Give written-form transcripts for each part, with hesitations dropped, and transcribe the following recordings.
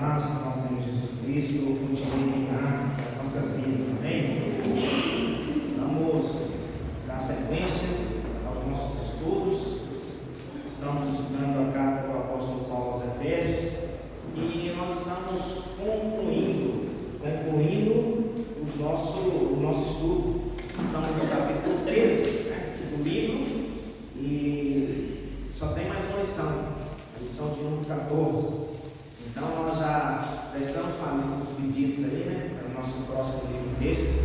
paz do nosso Senhor Jesus Cristo continue a reinar nas nossas vidas, amém? Vamos dar sequência aos nossos estudos. Estamos estudando a carta do apóstolo Paulo aos Efésios e nós estamos concluindo o nosso estudo. Estamos no capítulo 13 do livro e só tem mais uma lição, a lição de número 14. Então nós já estamos com a lista dos pedidos aí, para o nosso próximo livro texto.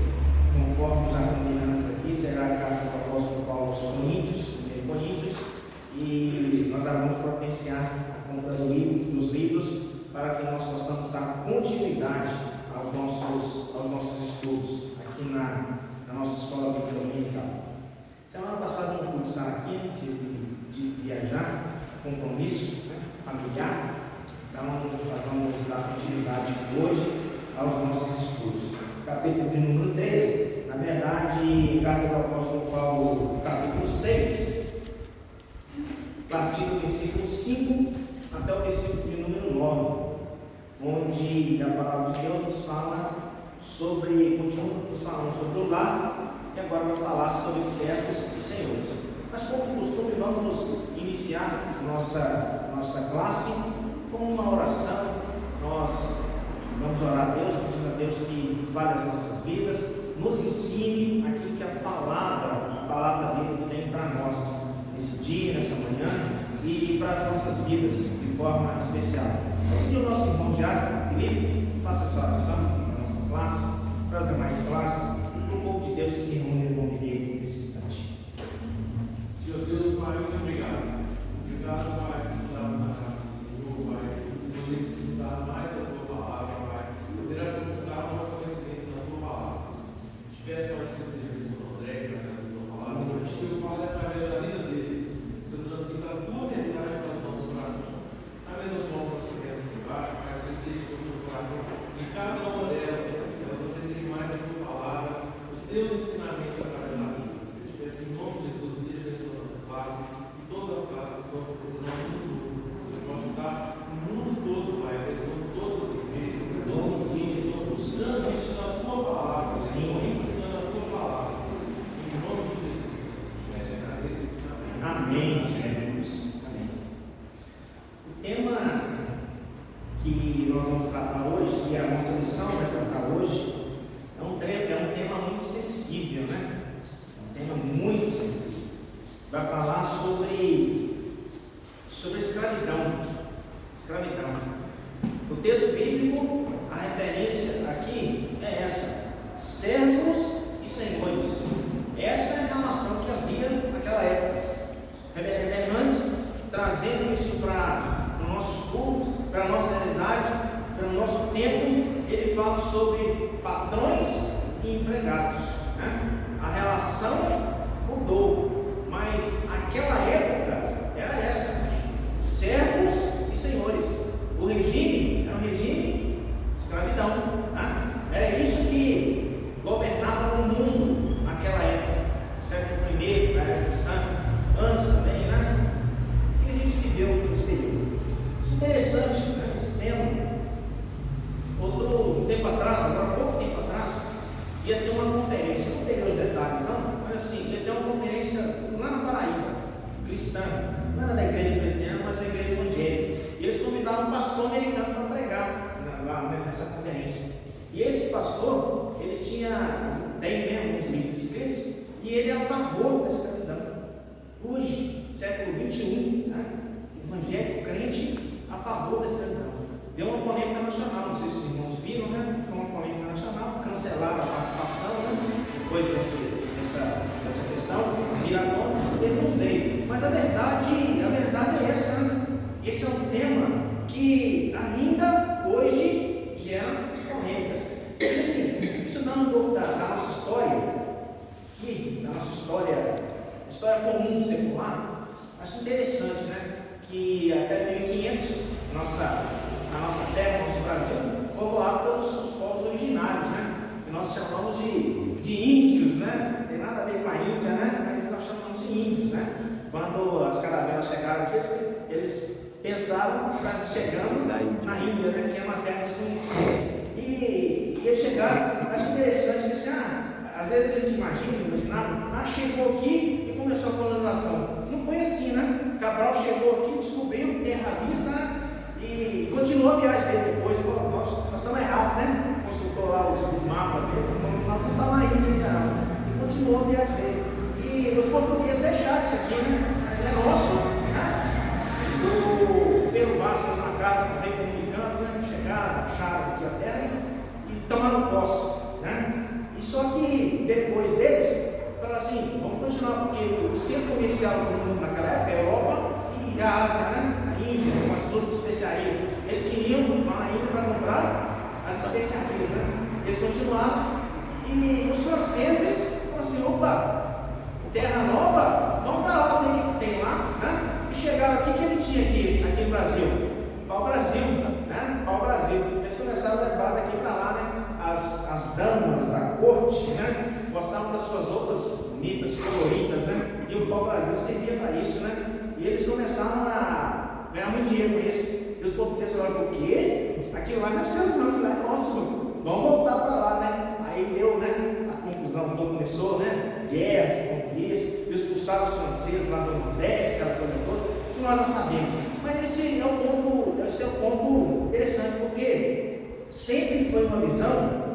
Conforme já combinamos aqui, será a carta do apóstolo Paulo aos Coríntios, e nós já vamos providenciar a compra dos livros para que nós possamos dar continuidade aos nossos estudos aqui na nossa escola bíblica dominical. Semana passada não pude estar aqui, de viajar, compromisso familiar. Então, nós vamos dar continuidade hoje aos nossos estudos. Capítulo de número 13, na verdade, carta do apóstolo Paulo, capítulo 6, a partir do versículo 5 até o versículo de número 9, onde a palavra de Deus nos fala continua nos falando sobre o lar, e agora vai falar sobre servos e senhores. Mas, como costume, vamos iniciar nossa classe com uma oração. Nós vamos orar a Deus, pedindo a Deus que fale as nossas vidas, nos ensine aquilo que a palavra dele tem para nós nesse dia, nessa manhã e para as nossas vidas de forma especial. Eu pedi ao nosso irmão Diácono Felipe, faça essa oração para a nossa classe, para as demais classes, e para o povo de Deus que se reúne no nome dele nesse instante. Senhor Deus, Pai, muito obrigado. Obrigado, Pai, por estarmos na casa do Senhor, Pai, por poder estudar mais da Tua palavra, Pai, poder aprofundar o nosso conhecimento da Tua palavra. Te peço, Pai, que você abençoe o André, para a Tua palavra, que Deus fale através da vida dele, que você transmita a Tua mensagem para os nossos corações. Da mesma forma que você quer se levar, Pai, que você esteja com o teu coração de cada uma delas, para que elas aprendam mais da Tua palavra, os Teus ensinamentos através da vida. Te peço em nome de Jesus, esteja abençoando nossa classe, e todas as classes que vão precisar muito do Senhor possa estar no mundo todo, Pai, abençoando todas as igrejas, todos os filhos, buscando ensinar a Tua palavra, Senhor, ensinando a Tua palavra. Em nome de Jesus, eu te agradeço. Amém, Senhor. Amém. O tema que nós vamos tratar hoje, e a nossa missão vai tratar hoje, é um tema muito sensível, né? É um tema muito sensível. Vai falar sobre escravidão. O texto bíblico, a referência aqui é essa: servos e senhores. Essa é a relação que havia naquela época. Reverendo Hernandes, trazendo isso para o nosso estudo, para a nossa realidade, para o nosso tempo, ele fala sobre patrões e empregados, né? A relação mudou, mas aquela época era essa: servos e senhores. O regime era um regime de escravidão, né? Era isso que governava o mundo naquela época, século I, na era cristã, antes também, né? E a gente viveu nesse período. Isso é interessante, né? Esse tema. Um tempo atrás, agora pouco tempo atrás, ia ter uma conferência, não peguei os detalhes não, mas assim, ia ter uma conferência lá na Paraíba, cristã, não era da igreja cristiana, mas da igreja evangélica, e eles convidavam um pastor americano para pregar lá nessa conferência. E esse pastor, ele tem mesmo uns livros escritos, e ele é a favor da escravidão. Hoje, século XXI, né? Evangélico, crente, a favor da escravidão. Deu uma polêmica nacional, não sei se os irmãos viram, né? Foi uma polêmica nacional, cancelaram a participação, né? Depois dessa questão, Mirador, ele não veio. Mas a verdade é essa, né? Esse é um tema que ainda hoje gera polêmicas. E assim, estudando um pouco da nossa história, história comum secular, acho interessante, né? Que até 1500, na nossa terra, nosso Brasil, povoado pelos povos originários, né? Que nós chamamos de índios, né? Não tem nada a ver com a Índia, né? Mas nós chamamos de índios, né? Quando as caravelas chegaram aqui, eles pensaram chegando na Índia, né, que é uma terra desconhecida. E eles chegaram, acho interessante, assim, às vezes a gente imaginava, chegou aqui e começou a colonização. Não foi assim, né? Cabral chegou aqui, descobriu terra à vista, né? E continuou a viagem dele depois. Nós estamos errados, né? Consultou lá os mapas dele, nós não estamos na Índia ainda não. E continuou a viagem dele. E os portugueses deixaram isso aqui, né? É nosso, né? Pelo Vasco, na carta, veio comunicando, né? Chegaram, acharam aqui a terra e tomaram posse, né? E só que depois deles, falaram assim, vamos continuar, porque o centro comercial do mundo naquela época é a Europa e a Ásia, né? A Índia, com as frutas especiarias. Eles queriam lá na Índia para comprar as especiarias, né? Eles continuaram. E os franceses falaram assim, opa, terra nova, vamos para lá, ver o que tem lá, né? E chegaram aqui, o que ele tinha aqui no Brasil? Pau-Brasil, né? Pau-Brasil. Eles começaram a levar daqui para lá, né? As damas da corte, né? Gostavam das suas roupas bonitas, coloridas, né? E o pau-Brasil servia para isso, né? E eles começaram a ganhar muito dinheiro com isso. E os portugueses falaram, o quê? Aquilo lá não é seu não, aquilo lá é nosso, vamos voltar para lá, né? Aí deu, né? A confusão toda começou, né? Guerras, portugueses, expulsaram os franceses lá do Nordeste, aquela coisa toda, que nós não sabemos. Mas esse é o ponto interessante, porque sempre foi uma visão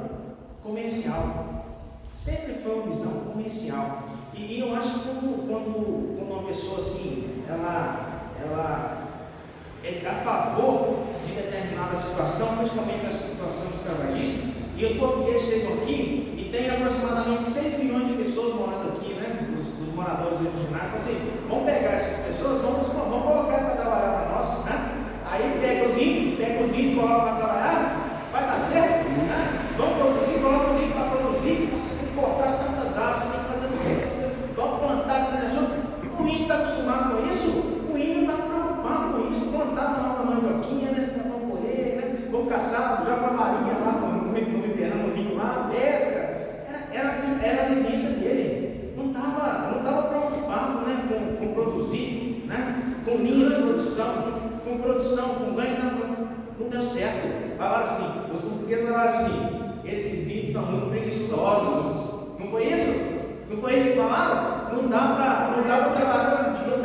comercial. Sempre foi uma visão comercial. E eu acho que quando uma pessoa assim, ela é a favor de determinada situação, principalmente a situação escravagista, e os portugueses chegam aqui e tem aproximadamente 6 milhões de pessoas morando aqui, né? Os moradores originários, assim, vamos pegar essas pessoas, vamos colocar para trabalhar para nós, né? Aí pega os índios, coloca para trabalhar, vai dar certo, né? Vamos produzir, coloca os índios para produzir, vocês têm que cortar tantas árvores, tem que fazer não sei, vamos plantar, o índio está acostumado com isso, o índio está preocupado com isso, plantar uma mandioquinha, né? Vamos colher, né? Vamos caçar, joga uma marinha lá no Ribeirão, no rio lá, pesca, era a vivência dele, não estava preocupado, né? Com produzir, né? Com linha de produção, com ganho, não deu certo. Falaram assim, os portugueses falaram assim, esses índios são muito preguiçosos. Não foi isso? Não foi isso que falaram? Não dá para trabalhar, não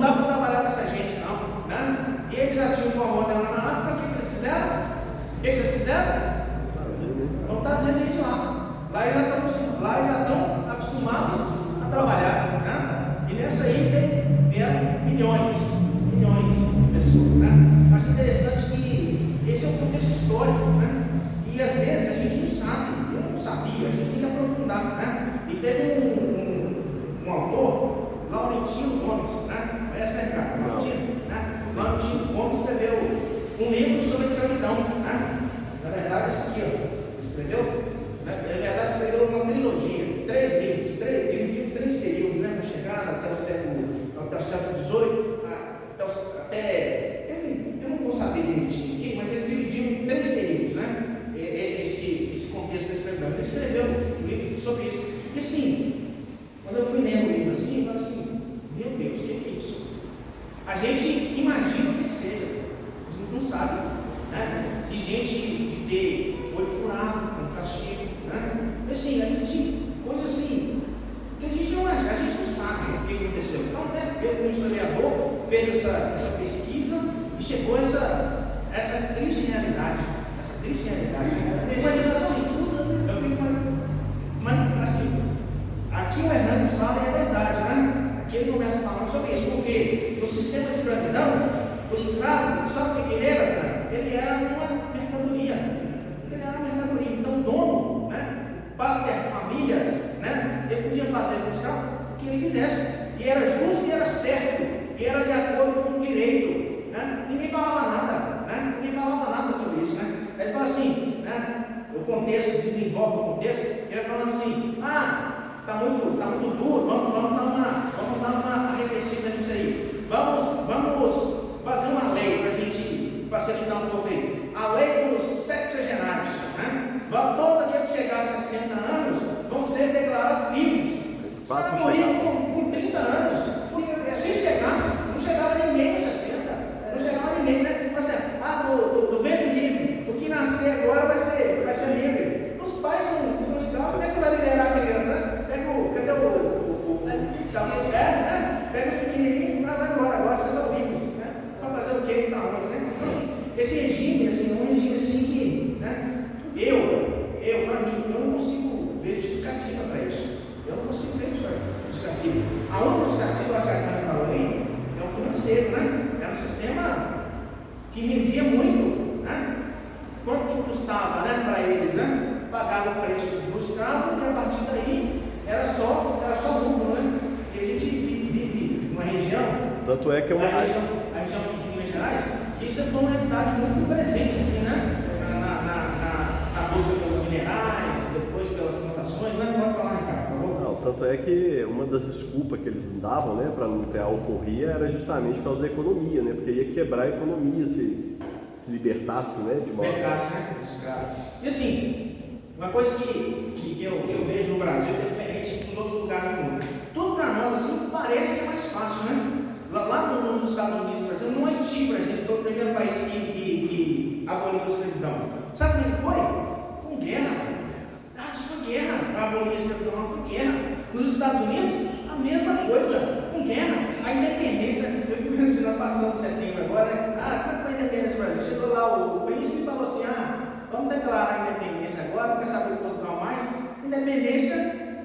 dá para trabalhar com essa gente não, né? E eles já tinham colônia lá na África, o que eles fizeram? Voltaram a gente lá. Lá eles já estão acostumados a trabalhar, né? E nessa aí vieram milhões de pessoas, né? Acho interessante que esse é um contexto histórico, né? E às vezes a gente não sabe, eu não sabia, a gente tem que aprofundar, né? E teve um autor, Laurentino Gomes, né? Essa é a Laurentino, né? Laurentino Gomes escreveu um livro sobre a escravidão, né? Na verdade, esse aqui, ó, escreveu, né? Na verdade, escreveu uma trilogia, 3 livros, dividido em 3 períodos, né? Na chegada até o século XVIII, eu não vou saber direitinho aqui, mas ele dividiu em 3 períodos, né? Esse contexto da escravidão. Ele escreveu um livro sobre isso. E assim, quando eu fui lendo o livro assim, eu falei assim, meu Deus, o que é isso? A gente imagina o que seja, a gente não sabe, né? De gente de ter olho furado, com castigo, né? E assim, a gente, coisa assim, que a gente não sabe o que aconteceu. Então, né, eu como historiador fez essa pesquisa e chegou a essa triste realidade. Imagina assim, eu fico mas assim, aqui o Hernandes fala e é verdade, né? Aqui ele começa falando sobre isso, porque no sistema de escravidão, o escravo, sabe o que ele era? Ele era uma mercadoria. Então, o dono, né, para ter famílias, né, ele podia fazer com o escravo o que ele quisesse. E era justo e era certo, e era de acordo com o direito, né? Ninguém falava nada, né? Sobre isso, né? Ele fala assim, né? O contexto, desenvolve o contexto, ele falando assim, tá muito duro, vamos dar uma arrefecida nisso aí, vamos fazer uma lei para a gente facilitar um pouco aí, a lei dos sexagenários, né? Todos aqueles que chegassem a 60 anos vão ser declarados livres. Para morrer com 30 anos, se chegasse, não chegava ninguém com 60, não chegava Era um sistema que rendia muito, né? Quanto que custava, né, para eles, né? Pagavam o preço do escravo e a partir daí era só lucro, né? E a gente vive numa região, Tanto é que é uma a região aqui de Minas Gerais, que isso foi uma realidade muito presente aqui, né? Na busca pelos minerais, depois pelas plantações, né? Pode falar, Ricardo, por favor. Não, tanto é que uma das desculpas que eles davam, né, para não ter a alforria era justamente por causa da economia, né? Porque ia quebrar a economia se libertasse, né, de uma Libertasse, né, dos escravos. E assim, uma coisa que eu vejo no Brasil que é diferente dos outros lugares do mundo. Tudo para nós, assim, parece que é mais fácil, né? Lá nos Estados Unidos, por exemplo, no Haiti, por exemplo, foi o primeiro país que aboliu a escravidão. Sabe como é que foi? Com guerra. Isso foi guerra para abolir a escravidão, não foi guerra. Nos Estados Unidos, a mesma coisa, com guerra. A independência, nós passamos setembro agora, né? Como é que foi a independência do Brasil? Chegou lá o príncipe e falou assim, vamos declarar a independência agora, não quer saber de Portugal mais, independência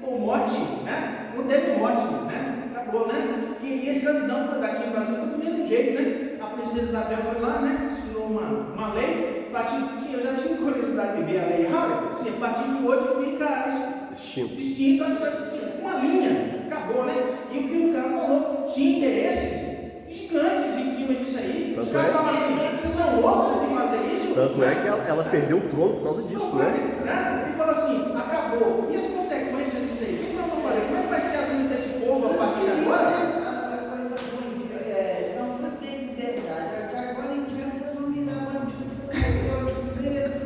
ou morte, né? Não teve morte, né? Acabou, né? E a escravidão foi daqui no Brasil, foi do mesmo jeito, né? A princesa Isabel foi lá, né? Ensinou uma lei, sim, eu já tinha curiosidade de ver a lei, sim, a partir de hoje fica distinto, assim, uma linha, acabou, né? E o que o cara falou, tinha interesses gigantes em cima disso aí. Os caras falam assim, vocês estão loucos de fazer isso? Tanto é que ela perdeu o trono por causa disso, né? E falou assim, acabou. E as consequências disso aí? O que nós vamos fazer? Como é que vai ser a vida desse povo a partir de agora? Não foi ter liberdade. Agora em diante vocês vão virar bandido, vocês vão preso,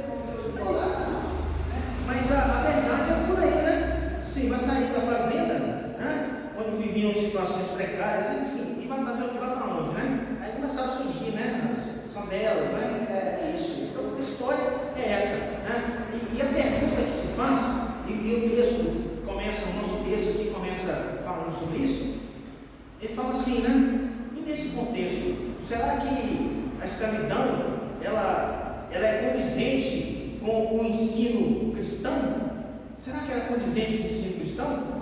Mas a verdade é por aí, né? Sim, vai sair da fazenda, né? Onde viviam situações precárias, e vai fazer o que vai para onde, né? Aí começaram a surgir, né? As favelas, né? É isso. Então a história é essa, né? E a pergunta que se faz, e o texto começa, o nosso texto aqui começa falando sobre isso, ele fala assim, né? E nesse contexto, será que a escravidão, ela é condizente com o ensino cristão? Será que ela é condizente com o ensino cristão?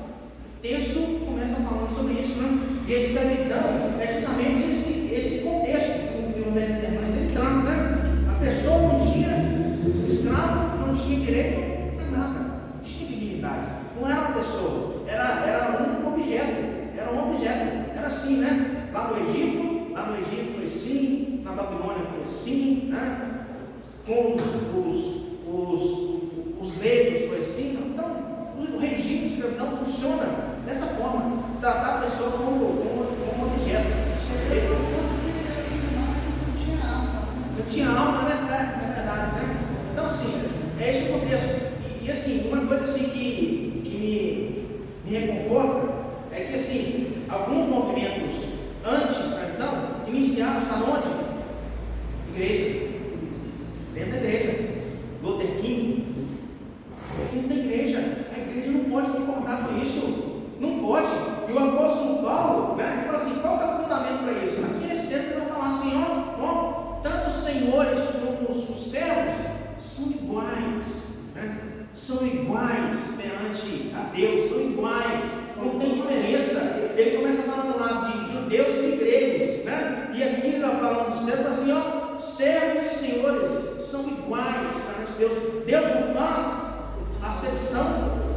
O texto começa falando sobre isso, né? E a escravidão é justamente esse contexto que o ele traz, né? A pessoa não tinha, o escravo não tinha direito a nada, não tinha dignidade, não era uma pessoa, era um objeto, era assim, né? Lá no Egito foi assim, na Babilônia foi assim, né? Com os negros foi assim, então o regime de escravidão funciona dessa forma, tratar a pessoa como objeto. Não tinha alma, né? É verdade, né? Então assim, é esse o contexto. E assim, uma coisa assim que me reconforta é que assim, alguns movimentos anti-escravidão iniciaram-se aonde? Igreja. Dentro da igreja. Luther King. Dentro da igreja. A igreja não pode concordar com isso. Não pode. E o apóstolo Paulo, né, ele fala assim, qual que é o fundamento para isso? Aqui nesse texto ele vai falar assim, tanto os senhores como os servos são iguais, né? São iguais perante a Deus, são iguais, não tem diferença. Ele começa falando lá de judeus e de gregos, né? E aqui ele está falando do servo, assim, servos e senhores são iguais perante Deus. Deus não faz acepção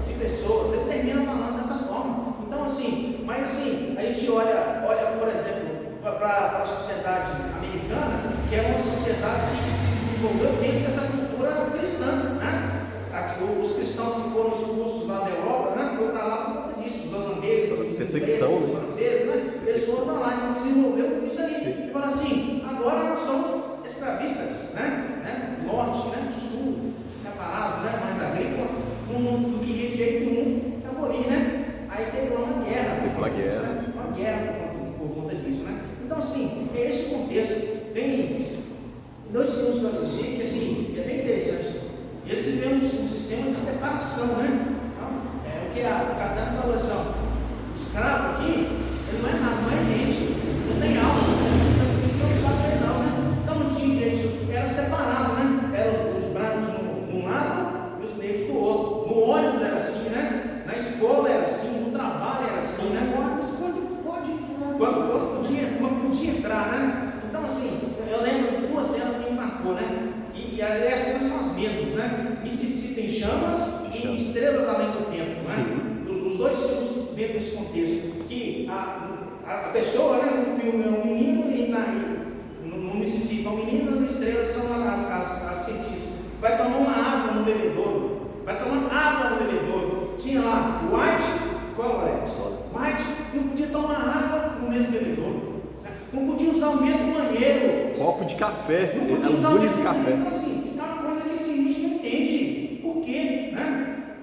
de pessoas, ele termina falando dessa forma. Então assim, mas assim, a gente olha por exemplo, para a sociedade americana, que é uma sociedade que se desenvolveu dentro dessa cultura cristã, né? Aqui, os cristãos que foram expulsos lá da Europa, né, foram para lá por conta disso, os holandeses, os ingleses, os franceses, né, eles foram para lá, então desenvolveu isso aí. E fala assim, agora nós somos escravistas, né? Norte, né? Sul, separado, né? Mais agrícola, não queria de jeito nenhum abolir, né? Aí teve uma guerra. Uma guerra por conta disso, né? Então assim, é esse o contexto. Tem dois filmes que eu assisti que assim, é bem interessante. Eles viveram um sistema de separação, né? Então, o que a Catana falou assim, o escravo aqui, ele não é nada, não é gente, não tem alma, não tem preocupado com ele não, né? Então não tinha direito, era separado, né? Eram os brancos de um lado e os negros do outro. No ônibus era assim, né? Na escola era assim, no trabalho era assim, né? Quando pode entrar. Quando podia entrar, né? Então que se cita em chamas e estrelas além do tempo, né? Os dois filmes dentro desse contexto, que a pessoa, né, no filme é um menino e no Mississippi é um menino, nas estrelas são as cientistas. Vai tomar uma água no bebedouro, tinha lá White, qual é? White não podia tomar água no mesmo bebedouro, né? Não podia usar o mesmo banheiro, copo de café, não podia é usar o o único mesmo café. banheiro. Então assim, é uma coisa que assim, a gente não entende por quê, né?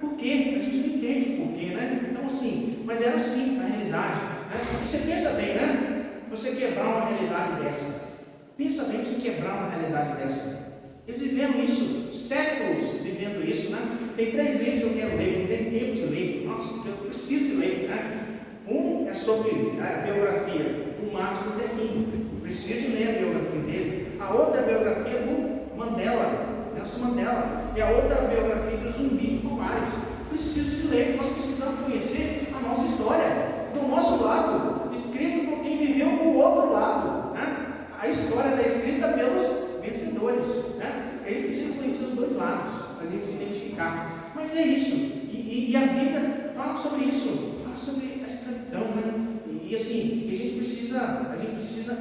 Por quê? A gente não entende por quê, né? Então assim, mas era assim a realidade, né? E você pensa bem, né? Você quebrar uma realidade dessa, pensa bem você quebrar uma realidade dessa. Eles viveram isso, séculos vivendo isso, né? Tem 3 livros que eu quero ler, não tem tempo de ler, nossa, eu preciso de ler, né? Um é sobre a biografia do Martin Luther King, preciso de ler a biografia dele. A outra é a biografia do Mandela, Nelson Mandela, e a outra é a biografia do Zumbi de Palmares. Preciso de ler, nós precisamos conhecer a nossa história, do nosso lado, escrito por quem viveu do outro lado, né? A história é escrita pelos vencedores, né? Ele precisa conhecer os dois lados, para a gente se identificar. Mas é isso, e a Bíblia fala sobre isso, fala sobre a escravidão, né? E assim, a gente precisa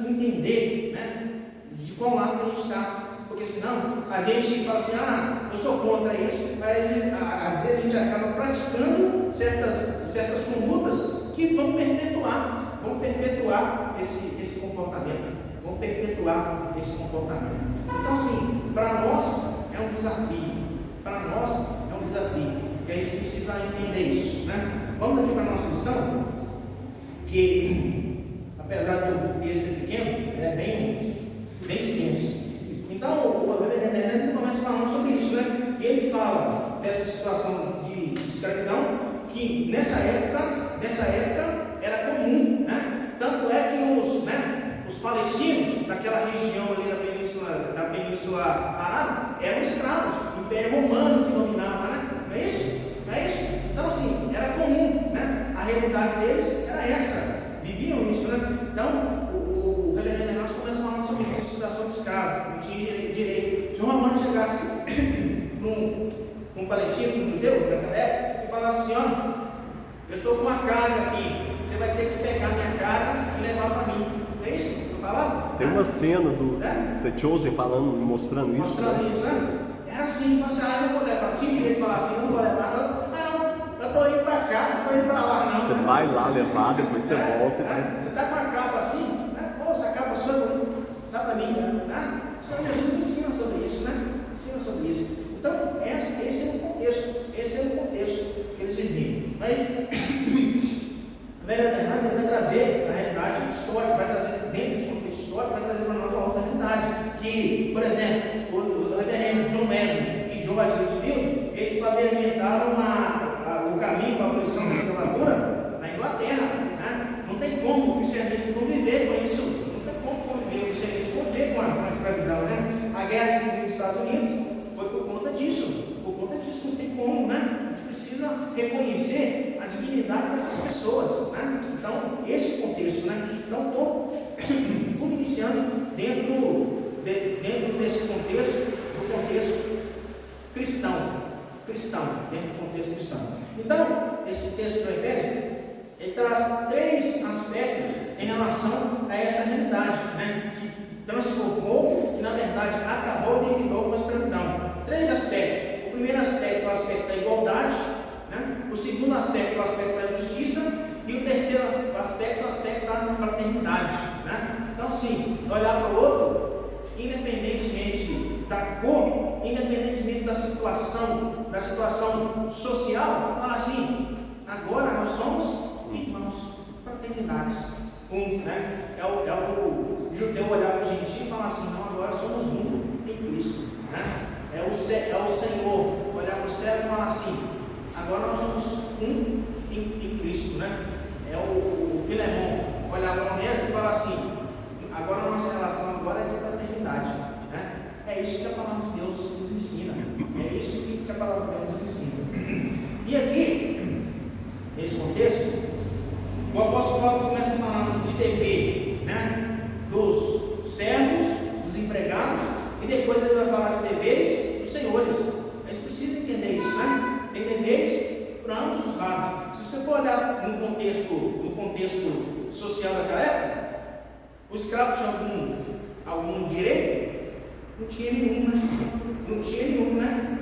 entender, né, de qual lado a gente está, porque senão a gente fala assim, eu sou contra isso, aí às vezes a gente acaba praticando certas condutas que vão perpetuar esse comportamento. Então, assim, para nós é um desafio. E a gente precisa entender isso, né? Vamos aqui para a nossa lição, que apesar de o texto ser pequeno, é bem extenso. Então, o reverendo Hernandes começa falando sobre isso, né? E ele fala dessa situação de escravidão, que nessa época era comum, né? Tanto é que os palestinos daquela região ali da Península Arábica eram escravos, o Império Romano que dominava, né? Não é isso? Então assim, era comum, né? A realidade deles era essa, viviam isso, né? Então, o reverendo Hernandes começa falando sobre essa situação de escravo, não tinha direito. Se um romano chegasse num palestino, num judeu, naquela época, e falasse assim, eu estou com uma carga aqui, você vai ter que pegar minha carga e levar para mim. Não é isso? Tem uma cena do The Chosen mostrando isso, né? Era assim, você, eu não vou levar, tinha direito de falar assim, eu não vou levar, não, eu estou indo para cá, não estou indo para lá, não. Você vai lá levar, depois você volta. Você está com a capa assim, né? Essa capa sua, dá para mim, né? O Senhor Jesus ensina sobre isso, né? Então, esse é o contexto que eles viviam. Mas a verdade vai trazer a realidade histórica, vai trazer dentro desse contexto histórico, vai trazer para nós uma outra realidade. Que, por exemplo, o reverendo John Wesley e George Whitefield, eles pavimentaram o caminho para a abolição da escravatura na Inglaterra, né? Não tem como o cristianismo conviver com isso, não tem como conviver o cristianismo conviver com a escravidão, né? A guerra civil dos Estados Unidos foi por conta disso, não tem como, né? A gente precisa reconhecer a dignidade dessas pessoas, né? Então, esse contexto, né? Então, estou tudo iniciando dentro desse contexto, do contexto cristão, dentro do contexto cristão. Então, esse texto do Efésio, ele traz 3 aspectos em relação a essa realidade, né? Que transformou, que na verdade acabou e liquidou com a escravidão. 3 aspectos. O primeiro aspecto é o aspecto da igualdade, né? O segundo aspecto é o aspecto da justiça, e o terceiro aspecto é o aspecto da fraternidade, né? Então, assim, olhar para o outro, independentemente da cor, independentemente da situação social, fala assim, agora nós somos irmãos, fraternidades. Né? É o judeu olhar para o gentil e falar assim, não, agora somos um em Cristo, né? É o Senhor olhar para o céu e falar assim, agora nós somos um em Cristo, né? É o Filemão olhar para o Onésimo e falar assim, agora a nossa relação agora é de fraternidade, né? É isso que a palavra de Deus nos ensina, é isso que a palavra de Deus nos ensina. E aqui, nesse contexto, o apóstolo Paulo começa falando de dever, né? Dos servos, dos empregados, e depois ele vai falar de deveres dos senhores. A gente precisa social daquela época? O escravo tinha algum direito? Não tinha nenhum, né? Não tinha nenhum, né?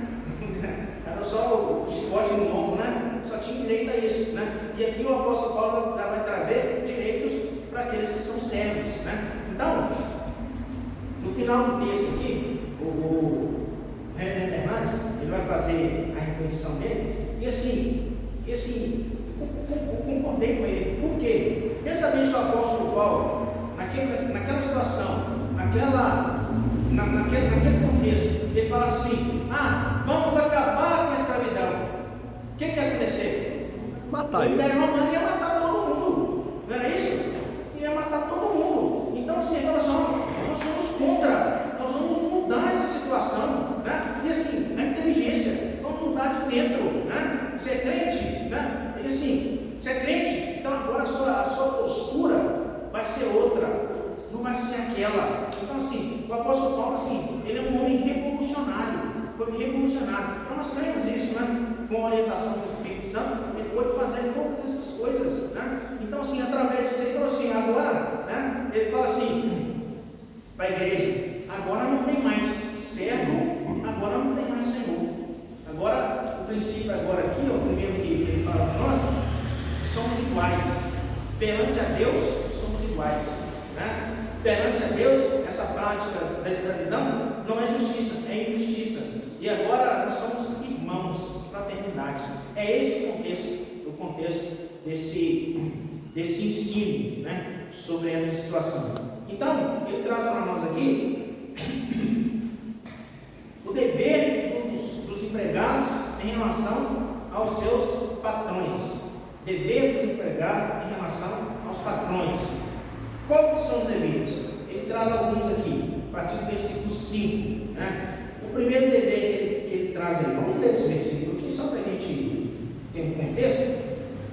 Era só o chicote no lombo, né? Só tinha direito a isso, né? E aqui o apóstolo Paulo já vai trazer direitos para aqueles que são servos, né? Então, no final do texto aqui, o reverendo Hernandes, ele vai fazer a reflexão dele, e assim, concordei com ele. Por quê? Pensa bem se o apóstolo Paulo, naquela situação, naquele contexto, ele fala assim: vamos acabar com a escravidão. O que ia acontecer? Matar o ele. Império Romano ia matar todo mundo, não era isso? Ia matar todo mundo. Então, assim, nós somos contra, nós vamos mudar essa situação, né? E assim, a inteligência, vamos mudar de dentro, né? Você é crente, né? E assim, você é crente, então agora a sua postura vai ser outra, não vai ser aquela. Então, assim, o apóstolo Paulo, assim, ele é um homem revolucionário, foi revolucionário. Então, nós cremos isso, né? Com a orientação do Espírito Santo, ele pode fazer todas essas coisas, né? Então, assim, através disso, ele falou assim, agora, né? Ele fala assim, para a igreja, agora não tem mais servo, agora não tem mais Senhor. Agora, o princípio agora aqui, o primeiro que ele fala para nós, somos iguais. Perante a Deus, somos iguais, né? Perante a Deus, essa prática da escravidão não é justiça, é injustiça. E agora nós somos irmãos, fraternidade. É esse o contexto desse ensino, né, sobre essa situação. Então, ele traz para nós aqui o dever dos empregados em relação aos seus patrões. Dever dos empregados em relação aos patrões. Qual que são os deveres? Ele traz alguns aqui, a partir do versículo 5. Né? O primeiro dever que ele traz aí, vamos ler esse versículo aqui, só para a gente ter um contexto.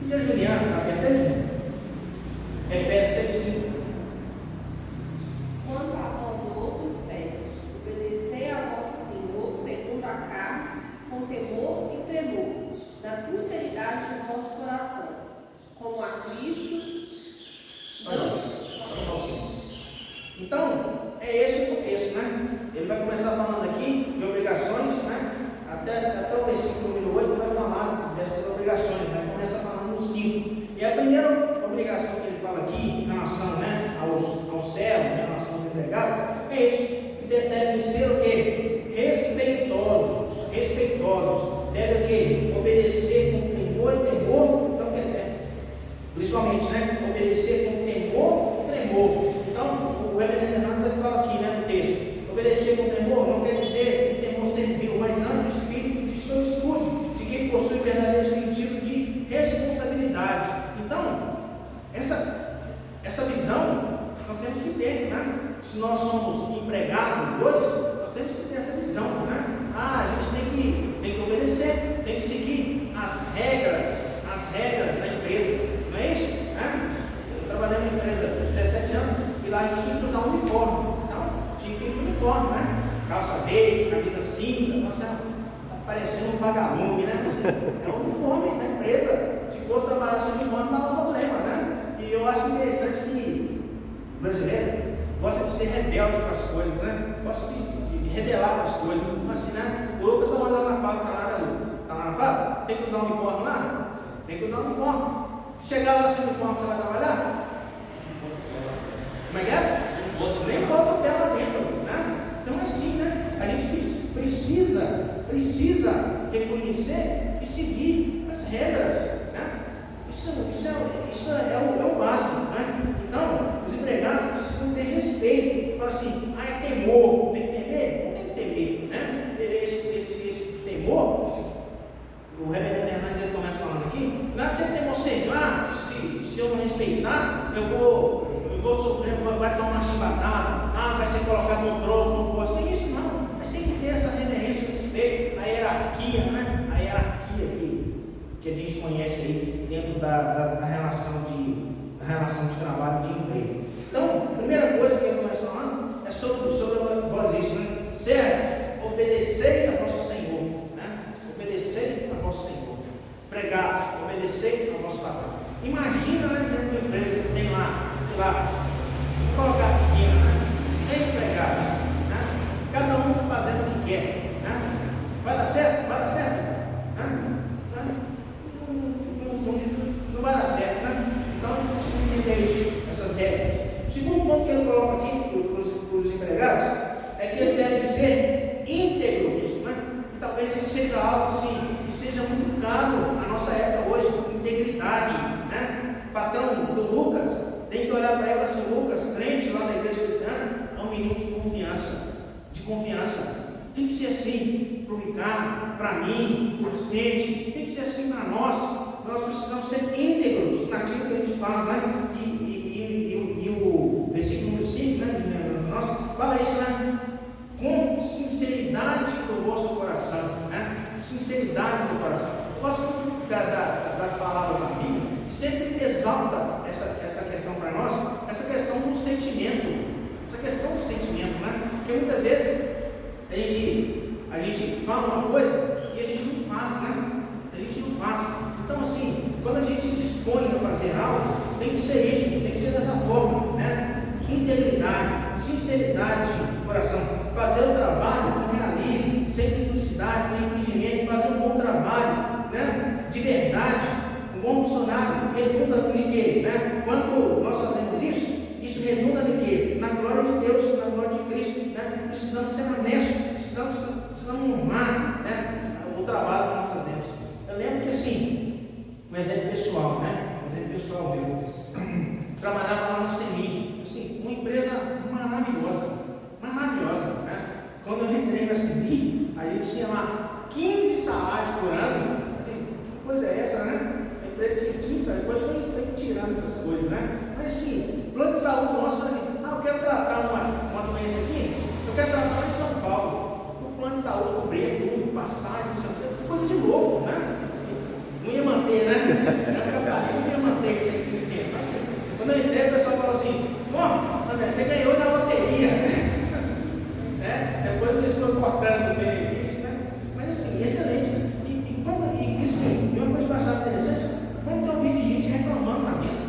E a Juliana, está aberta aí, Juliana? Efésios 6,5. Quanto a vós outros servos, obedecei a vosso Senhor segundo a carne, com temor e tremor, na sinceridade do vosso coração, como a Cristo. Só assim. Então, é esse o contexto, né? Ele vai começar falando aqui de obrigações, né? Até o versículo número 8 vai falar dessas obrigações, né? Começa falando no 5. E a primeira obrigação que ele fala aqui, em relação, né, aos servos, em relação aos empregados, é isso, que devem ser o quê? Respeitosos. Devem o quê? Obedecer com temor e temor, então, principalmente, né? Obedecer com temor e tremor. Então, o reverendo Hernandes ele fala aqui, né, no texto, obedecer com temor não quer dizer que temor servil, mas antes o espírito de solicitude, de quem possui verdadeiro sentido de responsabilidade. Então, essa visão nós temos que ter, né? Se nós somos empregados hoje, nós temos que ter essa visão, né? A gente tem que obedecer, tem que seguir as regras da empresa, não é isso? Né? Eu trabalhei numa empresa há 17 anos e lá a gente tinha que usar um uniforme, então tinha que ir de uniforme, né? Calça verde, camisa cinza, tá parecendo um vagalume, né? Mas é um uniforme da empresa. Se fosse trabalhar sem uniforme, não dava problema, né? E eu acho interessante que o brasileiro gosta de ser rebelde com as coisas, né? Gosta de rebelar com as coisas. Mas assim, né? O Lucas está lá na fábrica, tá lá na fábrica? Tem que usar o uniforme lá? Tem que usar o uniforme. Se chegar lá sem uniforme, você vai trabalhar? Como é que é? Nem bota o pé lá dentro, né? Então é assim, né? A gente precisa reconhecer e seguir as regras, né? Isso é o básico, né? Então, os empregados precisam ter respeito. Fala assim, é temor, tem que temer? Não tem que temer, né? Esse temor, o reverendo Hernandes ele começa falando aqui, não é aquele temor se eu não respeitar, eu vou sofrer, vai tomar uma chibatada, vai ser colocado no trono, no posto. Não é isso não, mas tem que ter essa reverência, respeito, a hierarquia, né? A hierarquia que a gente conhece aí dentro da relação de trabalho, de emprego. Então, a primeira coisa que ele começa falando é sobre isso, né? Servos, obedecei a vosso Senhor, né? Obedecei a vosso Senhor. Empregados, obedecei a vosso patrão. Imagina, né, dentro da empresa que tem lá confiança. Tem que ser assim para o Ricardo, para mim, para o Vicente, tem que ser assim para nós. Nós precisamos ser íntegros naquilo que a gente faz, né? E o versículo 5, né, nós fala isso, né? Com sinceridade do vosso coração, né? Sinceridade do coração. Eu gosto muito das palavras da Bíblia, que sempre exalta essa questão para nós, essa questão do sentimento, né? Porque muitas vezes a gente fala uma coisa e a gente não faz, né? A gente não faz. Então, assim, quando a gente se dispõe a fazer algo, tem que ser isso, tem que ser dessa forma, né? Integridade, sinceridade de coração, fazer o trabalho com realismo, sem duplicidade, sem fingimento, fazer um bom trabalho, né? De verdade, um bom funcionário, redunda em quê? Né? Quando nós fazemos isso redunda em quê? Na glória de Deus, na glória de Cristo, né? Precisamos ser honestos, precisamos honrar, né? O trabalho que nós fazemos. Eu lembro que assim, um exemplo pessoal, né? Um exemplo pessoal meu. Trabalhava lá na CEMI, assim, uma empresa maravilhosa, né? Quando eu entrei na CEMI, a gente tinha lá 15 salários por ano. Assim, que coisa é essa, né? A empresa tinha 15 salários, depois foi tirando essas coisas, né? Mas assim, plano de saúde nosso, por exemplo, eu quero tratar uma doença aqui, eu quero tratar lá em São Paulo. O plano de saúde cobria tudo, passagem, não sei o que, coisa de louco, né? Não ia manter, né? Não ia manter isso aqui. Quando eu entrei, o pessoal falou assim: bom, André, você ganhou na loteria. Depois eles estão cortando os benefícios, né? Mas assim, excelente. E uma coisa que eu achava interessante, quando eu vi de gente reclamando lá dentro: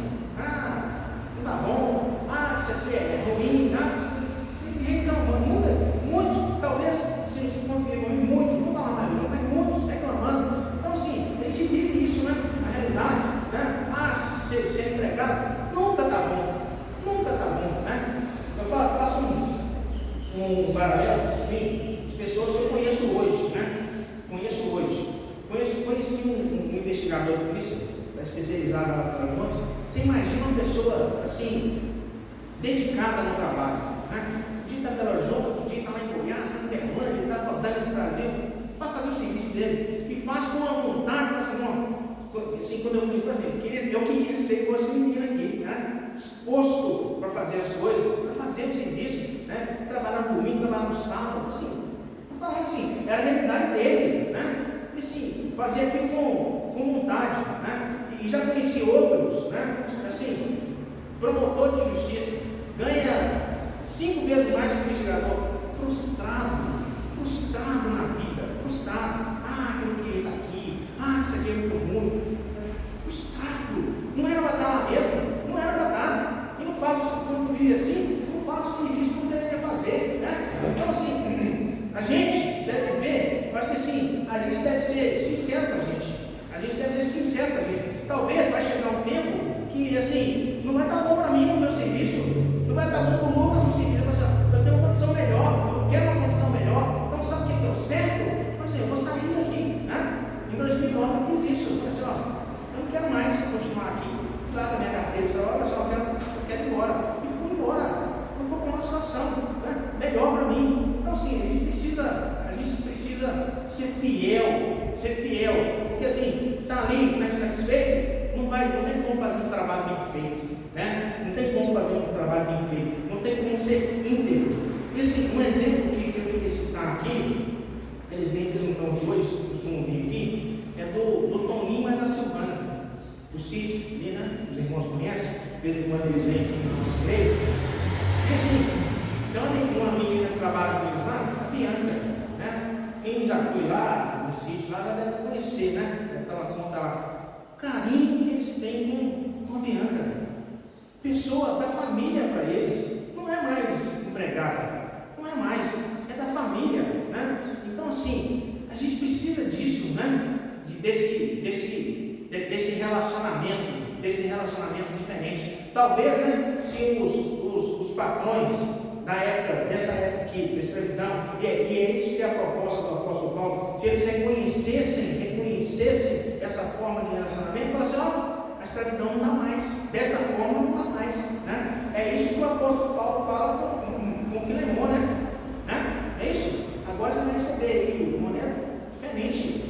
não tá bom, isso aqui é ruim, reclamando, muitos, talvez, se conviver comigo, muitos, não falar mais não, mas muitos reclamando. Então, assim, a gente vive isso, né? Na realidade, né? Ser empregado nunca tá bom, né? Eu faço um paralelo, sim, de pessoas que eu conheço hoje, né? Conheci um investigador de polícia, especializado lá para os outros. Você imagina uma pessoa assim, dedicada no trabalho, né? Um dia está em Belo Horizonte, outro dia está lá em Goiás, está em Berlândia, está rodando esse Brasil, para fazer o serviço dele, e faz com uma vontade, assim, quando eu queria ser igual esse menino aqui, né? Disposto para fazer as coisas, para fazer o serviço, né? Trabalhar no domingo, trabalhar no sábado, assim, estou falando assim, era a realidade dele, né? E assim, fazer aquilo com vontade, né? E já conheci outros, né? Assim, promotor de justiça, ganha 5 vezes mais que o investigador, frustrado na vida, que eu não queria estar aqui, que isso aqui é muito ruim, frustrado, não era para estar lá mesmo, não era para estar, e não faz, quando vive assim, não faz o serviço que deveria fazer, né? Então assim, a gente deve ver, eu acho que assim, a gente deve ser sincero com a gente deve ser sincero com a gente. Talvez vai chegar um tempo que assim, não vai estar bom para mim no meu serviço, não vai estar bom para o Lucas no serviço, eu tenho uma condição melhor, eu quero uma condição melhor, então sabe o que é o certo? Eu vou sair daqui, né? Em 2009 eu fiz isso, eu falei assim, eu não quero mais continuar aqui, fui lá com a minha carteira de trabalho, pessoal, eu quero ir embora, e fui embora, foi uma situação, né? Melhor para mim. Então assim, a gente precisa ser fiel, porque assim, está ali, está insatisfeito, não tem como fazer um trabalho bem feito, né? Não tem como fazer um trabalho bem feito, não tem como ser íntegro. E assim, um exemplo que eu queria citar aqui, felizmente eles não estão aqui hoje, costumam vir aqui, é do Toninho, mas da Silvana, do sítio, ali, né? Os irmãos conhecem, de vez em quando eles vêm aqui no nosso igreja. E assim, tem uma menina que trabalha com eles lá, a Bianca. Quem já foi lá no sítio, lá já deve conhecer, né? Conta lá. O carinho que eles têm com a Bianca. Pessoa da família para eles. Não é mais empregada. Não é mais. É da família, né? Então, assim, a gente precisa disso, né? Desse relacionamento diferente. Talvez, né? Se os patrões dessa época aqui, da escravidão, e é isso que é a proposta do apóstolo Paulo, se eles reconhecessem essa forma de relacionamento, falassem, a escravidão não dá mais, dessa forma não dá mais, né? É isso que o apóstolo Paulo fala com Filemon, né? É aí o Moneco, diferente.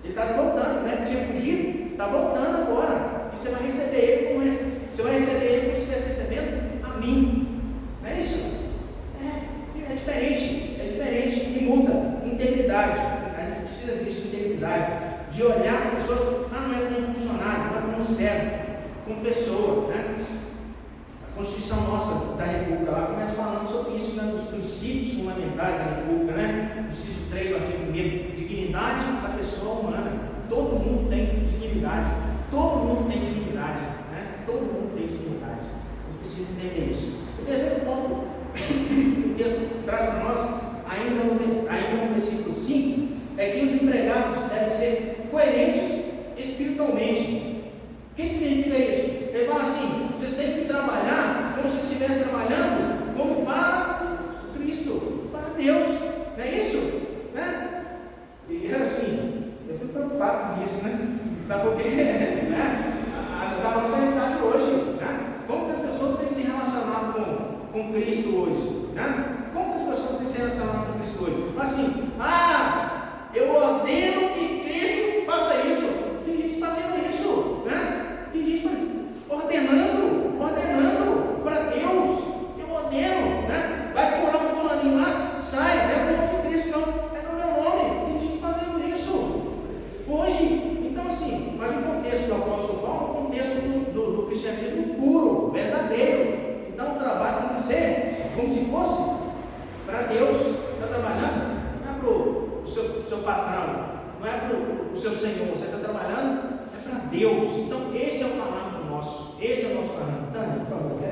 Ele está voltando, né? Tinha fugido, está voltando agora. E você vai receber ele como você vai receber ele como se estivesse recebendo a mim. Não é isso? É diferente e muda. Integridade. A gente precisa disso, integridade. De olhar as pessoas, não é como funcionário, não é como servo, como pessoa, né? A Constituição nossa da República lá começa falando sobre isso, né? Dos princípios fundamentais da República, né? Inciso 3 do artigo 1º, dignidade da pessoa humana. Todo mundo tem dignidade. Todo mundo tem dignidade, né? Todo mundo tem dignidade. A gente precisa entender isso. O terceiro ponto que o texto traz para nós, ainda no versículo 5, é que os empregados devem ser coerentes espiritualmente. O que significa isso? Ele fala assim: vocês têm que trabalhar como se estivesse trabalhando como para Cristo, para Deus. Não é isso? Né? E era assim, eu fui preocupado com isso, né? Porque né? Da nossa realidade hoje, né? Como que as pessoas têm se relacionado com Cristo hoje? Né? Como que as pessoas têm se relacionado com Cristo hoje? Assim, eu ordeno que Cristo faça isso. Tem gente fazendo isso, né? Tem gente ordenando para Deus. Eu ordeno, né? Vai curar um fulaninho lá, sai, não é o nome de Cristo, não, é no meu nome. Tem gente fazendo isso hoje. Então, assim, mas o contexto do apóstolo Paulo é o contexto do cristianismo puro, verdadeiro. Então, o trabalho tem que ser como se fosse para Deus. Está trabalhando, não é para o seu patrão, não é para o seu senhor, você está trabalhando, é para Deus. Então, esse é o parâmetro nosso, esse é o nosso parâmetro. Tânia, por favor.